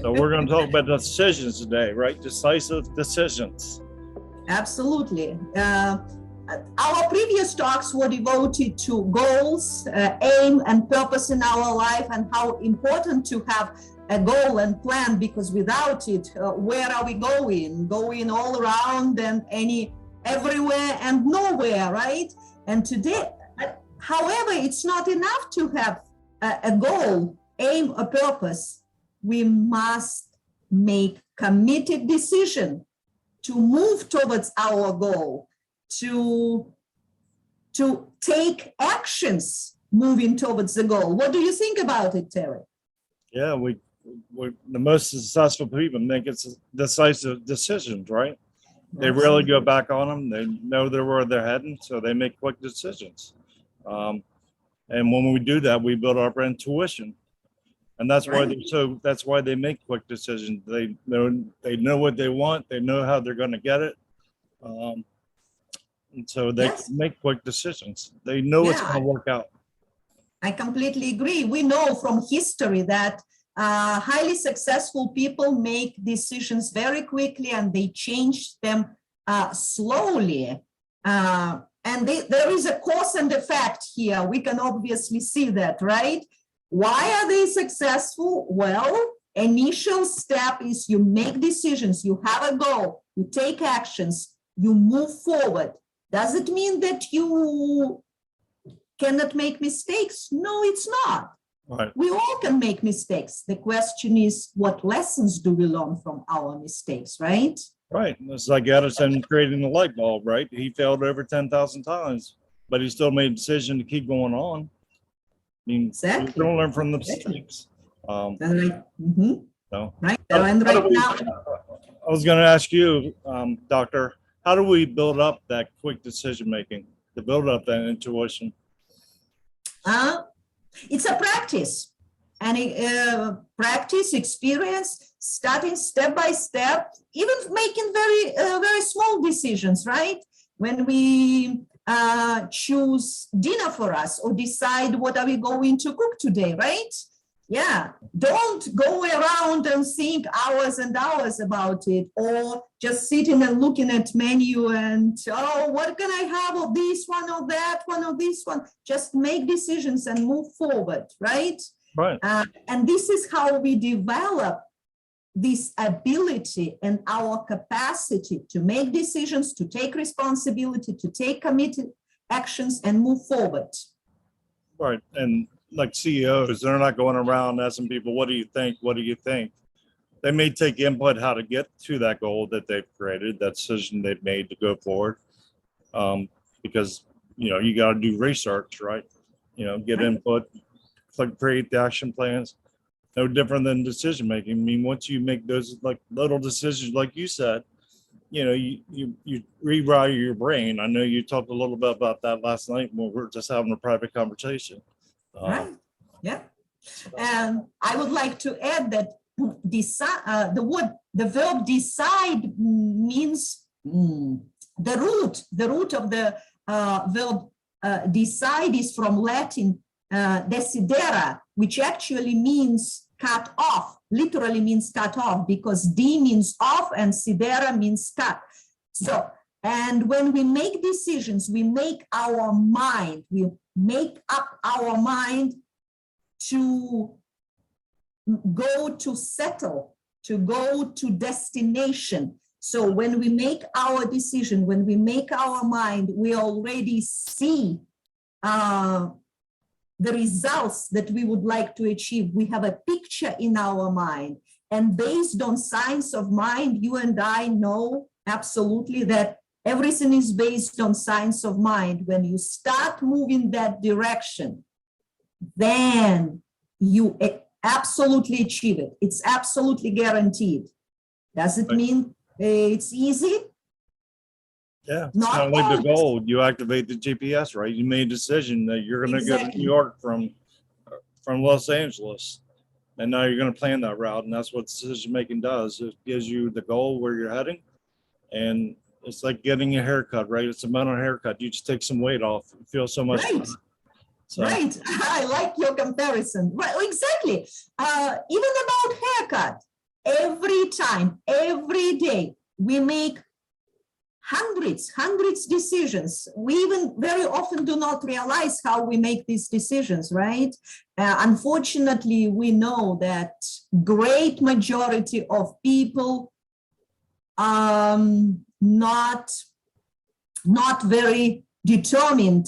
So we're going to talk about decisions today, right? Decisive decisions. Absolutely. Our previous talks were devoted to goals, aim, and purpose in our life, and how important to have a goal and plan, because without it, where are we going? Going all around and everywhere and nowhere, right? And today, however, it's not enough to have a goal, aim, or purpose. We must make committed decision to move towards our goal, to take actions moving towards the goal. What do you think about it, Terry? Yeah, we the most successful people make decisive decisions, right? They really go back on them. They know where they're heading, so they make quick decisions. And when we do that, we build up our intuition, and that's why that's why they make quick decisions. They know what they want. They know how they're going to get it, and so they can make quick decisions. They know it's going to work out. I completely agree. We know from history that highly successful people make decisions very quickly, and they change them slowly. And there is a cause and effect here. We can obviously see that, right? Why are they successful? Well, initial step is you make decisions, you have a goal, you take actions, you move forward. Does it mean that you cannot make mistakes? No, it's not. Right. We all can make mistakes. The question is, what lessons do we learn from our mistakes, right? Right. It's like Edison creating the light bulb, right? He failed over 10,000 times, but he still made a decision to keep going on. I mean, Exactly. You don't learn from the mistakes. So, I was going to ask you, Doctor, how do we build up that quick decision making, to build up that intuition? It's a practice, and practice, experience, starting step by step, even making very small decisions, right? When we choose dinner for us or decide what are we going to cook today, right? Yeah, don't go around and think hours and hours about it, or just sitting and looking at menu and, oh, what can I have of this one or that one or this one? Just make decisions and move forward, right? Right. And this is how we develop this ability and our capacity to make decisions, to take responsibility, to take committed actions and move forward. Right. And like CEOs, they're not going around asking people, what do you think? What do you think? They may take input how to get to that goal that they've created, that decision they've made to go forward. Because, you got to do research, right? Get input, create the action plans. No different than decision making. I mean, once you make those like little decisions, like you said, you rewire your brain. I know you talked a little bit about that last night when we were just having a private conversation. Right. Yeah. And I would like to add that the verb decide means the root of the verb decide is from Latin desidera, which actually means cut off, literally means cut off, because D means off and sidera means cut. So, and when we make decisions, we make our mind, we make up our mind to go to settle, to go to destination. So when we make our decision, when we make our mind, we already see the results that we would like to achieve. We have a picture in our mind. And based on science of mind, you and I know absolutely that everything is based on science of mind. When you start moving that direction, then you absolutely achieve it. It's absolutely guaranteed. Does it mean it's easy? Yeah, it's kind of like the goal. You activate the GPS, right? You made a decision that you're going to go to New York from Los Angeles, and now you're going to plan that route, and that's what decision making does. It gives you the goal where you're heading, and it's like getting a haircut, right? It's a mental haircut. You just take some weight off. You feel so much better. So. Right. I like your comparison. Well, exactly. Even about haircut. every time, every day, we make hundreds decisions. We even very often do not realize how we make these decisions, right? Unfortunately, we know that great majority of people not very determined,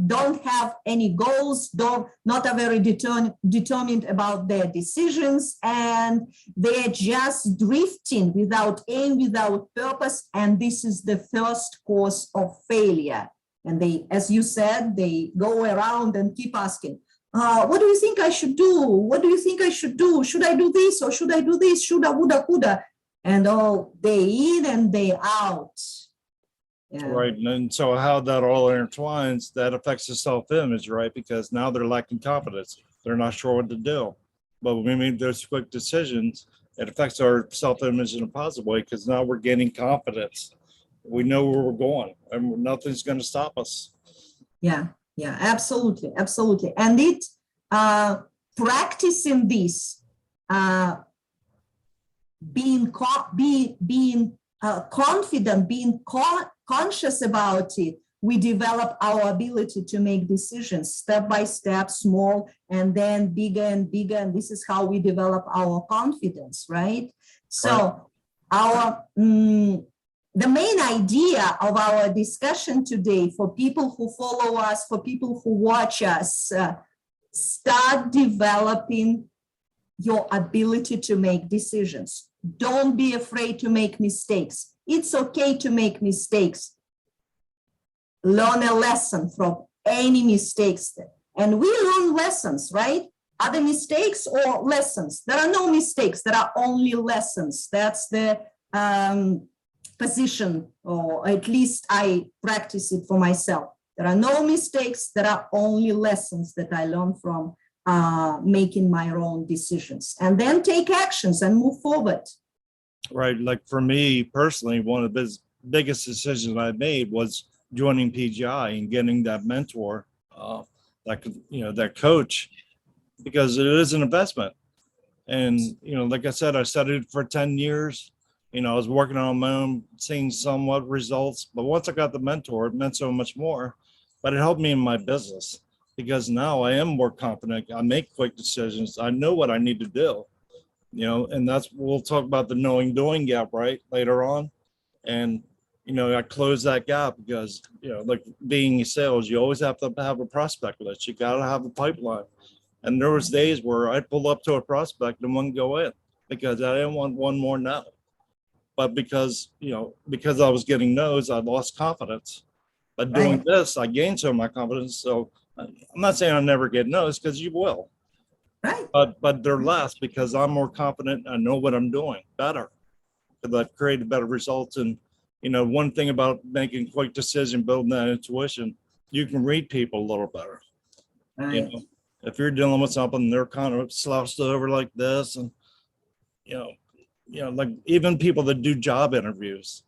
don't have any goals, not are very determined about their decisions, and they're just drifting without aim, without purpose, and this is the first cause of failure. And they, as you said, they go around and keep asking, what do you think I should do? What do you think I should do? Should I do this or should I do this? Shoulda, woulda, coulda. And all day in and day out. Yeah. Right. And so how that all intertwines, that affects the self-image, right? Because now they're lacking confidence. They're not sure what to do. But when we make those quick decisions, it affects our self-image in a positive way because now we're gaining confidence. We know where we're going and nothing's going to stop us. Yeah, absolutely. And it practicing this, being confident, being conscious about it, we develop our ability to make decisions step by step, small, and then bigger and bigger. And this is how we develop our confidence, right? So our the main idea of our discussion today for people who follow us, for people who watch us, start developing your ability to make decisions. Don't be afraid to make mistakes. It's okay to make mistakes. Learn a lesson from any mistakes. And we learn lessons, right? Are there mistakes or lessons? There are no mistakes. There are only lessons. That's the position, or at least I practice it for myself. There are no mistakes. There are only lessons that I learn from making my own decisions, and then take actions and move forward. Right. Like for me personally, one of the biggest decisions I made was joining PGI and getting that mentor, that coach, because it is an investment. And, like I said, I studied for 10 years. I was working on my own, seeing somewhat results. But once I got the mentor, it meant so much more. But it helped me in my business because now I am more confident. I make quick decisions. I know what I need to do, and we'll talk about the knowing doing gap, right, later on. And, I close that gap because, like being in sales, you always have to have a prospect list. You got to have a pipeline. And there was days where I'd pull up to a prospect and wouldn't go in because I didn't want one more no. But because I was getting no's, I lost confidence. But doing this, I gained some of my confidence. So I'm not saying I'll never get no's because you will. Right. But they're less because I'm more confident. I know what I'm doing better because I've created better results. And, one thing about making quick decision, building that intuition, you can read people a little better. Right. If you're dealing with something, they're kind of slouched over like this. And, like even people that do job interviews,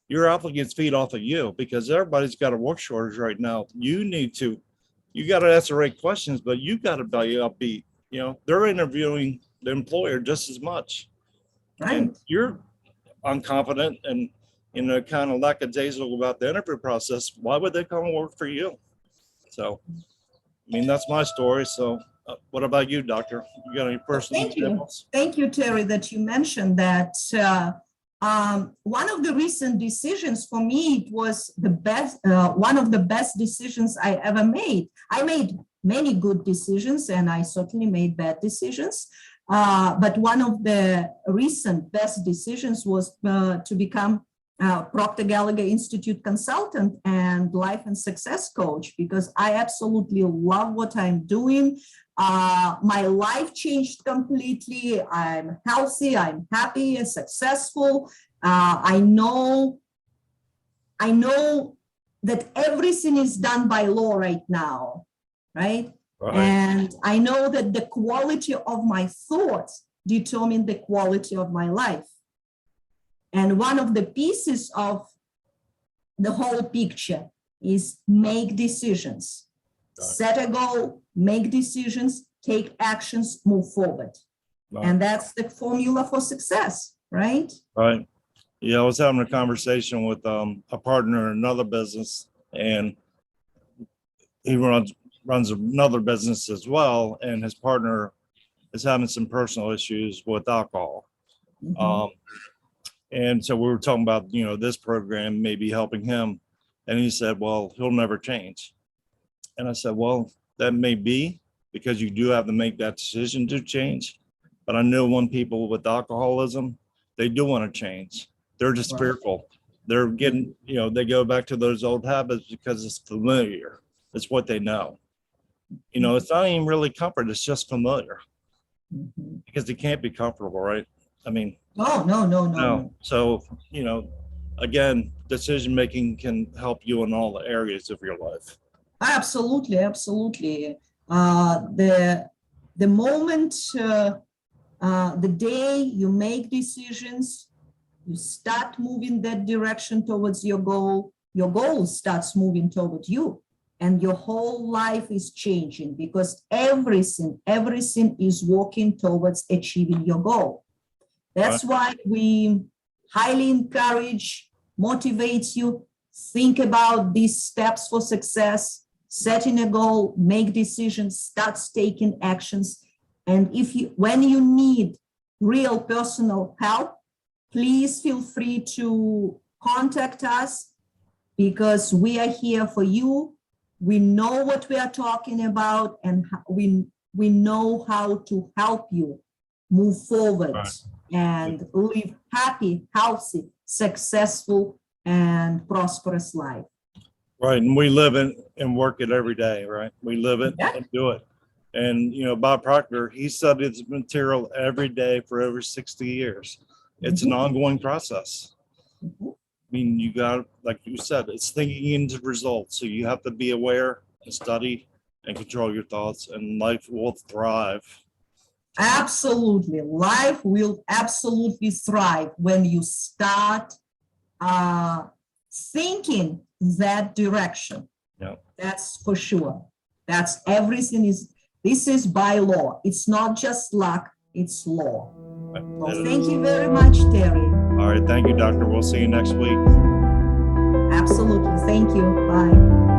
your applicants feed off of you because everybody's got a work shortage right now. You got to ask the right questions, but you got to be upbeat. They're interviewing the employer just as much. Right. And you're unconfident and, kind of lackadaisical about the interview process. Why would they come and work for you? So, that's my story. So what about you, Doctor? You got any personal examples? Thank you, Terry, that you mentioned that. One of the recent decisions for me, it was the best, one of the best decisions I ever made. I made many good decisions and I certainly made bad decisions. But one of the recent best decisions was to become Procter Gallagher Institute consultant and life and success coach, because I absolutely love what I'm doing. My life changed completely. I'm healthy, I'm happy and successful. I know that everything is done by law right now, right? And I know that the quality of my thoughts determine the quality of my life. And one of the pieces of the whole picture is make decisions. Set a goal, make decisions, take actions, move forward. And that's the formula for success, right? Right. Yeah, I was having a conversation with a partner in another business, and he runs another business as well, and his partner is having some personal issues with alcohol. Mhm. And so we were talking about, this program maybe helping him. And he said, well, he'll never change. And I said, well, that may be because you do have to make that decision to change. But I know when people with alcoholism, they do want to change. They're just Right. fearful. They're getting, they go back to those old habits because it's familiar. It's what they know. It's not even really comfort. It's just familiar Mhm. because it can't be comfortable, right? I mean, Oh, no, no, no, no. no. So, again, decision making can help you in all the areas of your life. Absolutely, absolutely. The moment, the day you make decisions, you start moving that direction towards your goal starts moving toward you, and your whole life is changing because everything is working towards achieving your goal. That's why we highly encourage, motivate you, think about these steps for success, setting a goal, make decisions, start taking actions. And when you need real personal help, please feel free to contact us because we are here for you. We know what we are talking about, and we know how to help you move forward. Right. And live happy, healthy, successful, and prosperous life. Right. And we live it and work it every day, right? We live it and do it. And, Bob Proctor, he studied this material every day for over 60 years. It's an ongoing process. Mhm. I mean, you got, like you said, it's thinking into results. So you have to be aware and study and control your thoughts, and life will thrive. Absolutely. Life will absolutely thrive when you start thinking that direction. Yeah. That's for sure. That's everything this is by law. It's not just luck, it's law. Well, thank you very much, Terry. All right. Thank you, Doctor. We'll see you next week. Absolutely. Thank you. Bye.